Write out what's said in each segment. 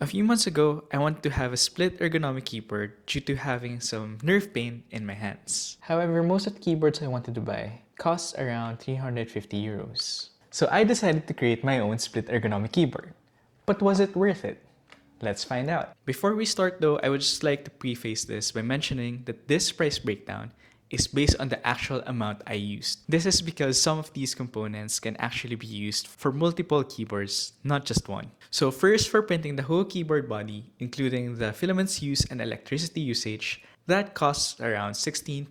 A few months ago, I wanted to have a split ergonomic keyboard due to having some nerve pain in my hands. However, most of the keyboards I wanted to buy cost around 350 euros. So I decided to create my own split ergonomic keyboard. But was it worth it? Let's find out. Before we start though, I would just like to preface this by mentioning that this price breakdown is based on the actual amount I used. This is because some of these components can actually be used for multiple keyboards, not just one. So first, for printing the whole keyboard body, including the filaments used and electricity usage, that costs around 16.75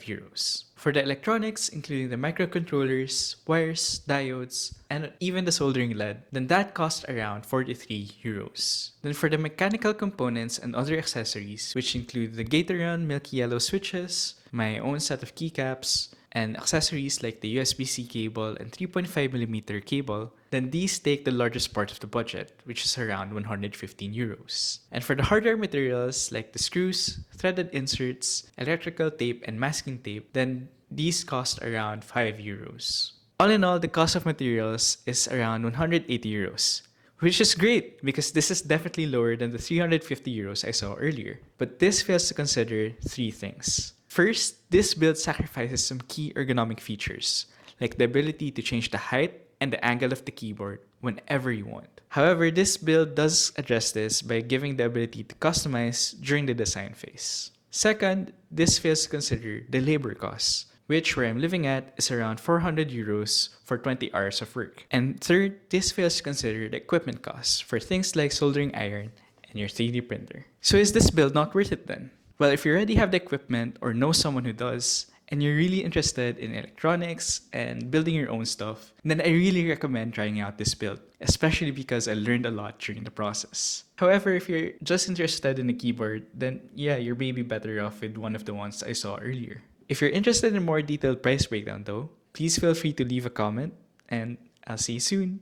euros. For the electronics, including the microcontrollers, wires, diodes, and even the soldering lead, then that costs around 43 euros. Then for the mechanical components and other accessories, which include the Gateron milky yellow switches, my own set of keycaps, and accessories like the USB-C cable and 3.5mm cable, then these take the largest part of the budget, which is around 115 euros. And for the hardware materials like the screws, threaded inserts, electrical tape, and masking tape, then these cost around 5 euros. All in all, the cost of materials is around 180 euros, which is great because this is definitely lower than the 350 euros I saw earlier. But this fails to consider three things. First, this build sacrifices some key ergonomic features, like the ability to change the height and the angle of the keyboard whenever you want. However, this build does address this by giving the ability to customize during the design phase. Second, this fails to consider the labor costs, which where I'm living at is around 400 euros for 20 hours of work. And third, this fails to consider the equipment costs for things like soldering iron and your 3D printer. So is this build not worth it then? Well, if you already have the equipment or know someone who does, and you're really interested in electronics and building your own stuff, then I really recommend trying out this build, especially because I learned a lot during the process. However, if you're just interested in a keyboard, then yeah, you're maybe better off with one of the ones I saw earlier. If you're interested in more detailed price breakdown though, please feel free to leave a comment, and I'll see you soon.